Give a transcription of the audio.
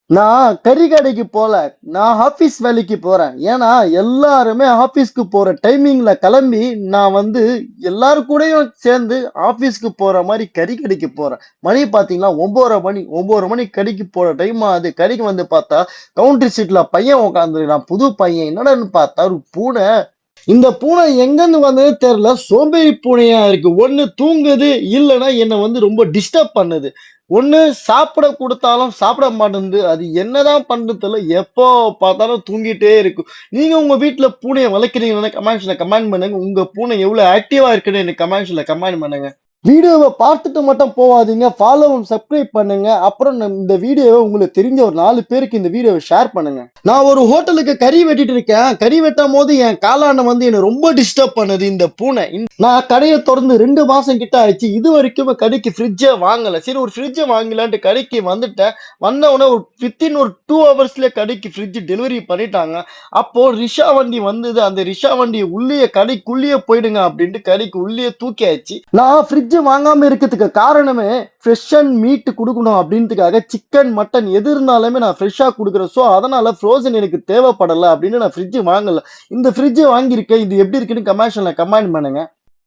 நான் கறி கடைக்கு போல. நான் ஆபீஸ் வேலைக்கு போறேன். ஏன்னா, எல்லாருமே ஆபீஸ்க்கு போற டைமிங்ல கிளம்பி, நான் வந்து எல்லார் கூடயும் சேர்ந்து ஆபீஸ்க்கு போற மாரி கறி கடைக்கு போறேன். மணி பார்த்தீங்கன்னா 9:30 மணி. 9:30 மணி கடைக்கு போற டைம் ஆகுது. கடைக்கு வந்து பார்த்தா, கவுண்டர் சீட்ல பையன் உட்கார்ந்திருக்கான். புது பையன். என்னடான்னு பார்த்தா, ஒரு பூனை. இந்த பூனை எங்கன்னு வந்ததுன்னு தெரியல. சோம்பேறி பூனையா இருக்கு. ஒண்ணு தூங்குது, இல்லன்னா என்ன வந்து ரொம்ப டிஸ்டர்ப் பண்ணுது. ஒண்ணு சாப்பிட குடுத்தாலும் சாப்பிட மாட்டேன்து. அது என்னதான் பண்ணுது தெரியல. எப்போ பார்த்தாலும் தூங்கிட்டே இருக்கு. நீங்க உங்க வீட்ல பூனைய வளர்க்கிறீங்களான்னு கமெண்ட்ஸ்ல கமெண்ட் பண்ணுங்க. உங்க பூனை எவ்வளவு ஆக்டிவா இருக்குன்னு எனக்கு கமெண்ட்ஸ்ல கமெண்ட் பண்ணுங்க. வீடியோவை பார்த்துட்டு மட்டும் போவாதீங்க. ஃபாலோவும் சப்ஸ்கிரைப் பண்ணுங்க. அப்புறம் இந்த வீடியோவை உங்களுக்கு தெரிஞ்ச ஒரு 4 பேருக்கு இந்த வீடியோவை ஷேர் பண்ணுங்க. நான் ஒரு ஹோட்டலுக்கு கறி வெட்டிட்டு இருக்கேன். கறி வெட்டும் போது என் காலான வந்து என்ன ரொம்ப டிஸ்டர்ப் பண்ணுது இந்த பூனை. நான் கடையை திறந்து 2 மாசம் கிட்ட ஆயிடுச்சு. இது வரைக்கும் கடைக்கு ஃப்ரிட்ஜை வாங்கல. சரி ஒரு ஃப்ரிட்ஜை வாங்கலான்ட்டு கடைக்கு வந்துட்டேன். வந்த உடனே ஒரு வித்தின் ஒரு 2 ஹவர்ஸ்ல கடைக்கு ஃப்ரிட்ஜ் டெலிவரி பண்ணிட்டாங்க. அப்போ ரிஷா வண்டி வந்தது. அந்த ரிஷா வண்டி உள்ளே கடைக்குள்ளேயே போயிடுங்க அப்படின்ட்டு கடைக்கு உள்ளே தூக்கியாச்சு. நான் ஃப்ரிட்ஜ் வாங்காம இருக்கிறதுக்கு காரணமே ஃப்ரெஷ் அண்ட் மீட் கொடுக்கணும் அப்படின்றதுக்காக சிக்கன் மட்டன் எது இருந்தாலுமே நான் ஃப்ரெஷ்ஷா கொடுக்குறேன். ஸோ அதனால ஃப்ரோசன் எனக்கு தேவைப்படலை அப்படின்னு நான் ஃப்ரிட்ஜ் வாங்கல. இந்த ஃப்ரிட்ஜ் வாங்கியிருக்கேன். இது எப்படி இருக்குன்னு கமெண்ட்ல கமெண்ட் பண்ணுங்க.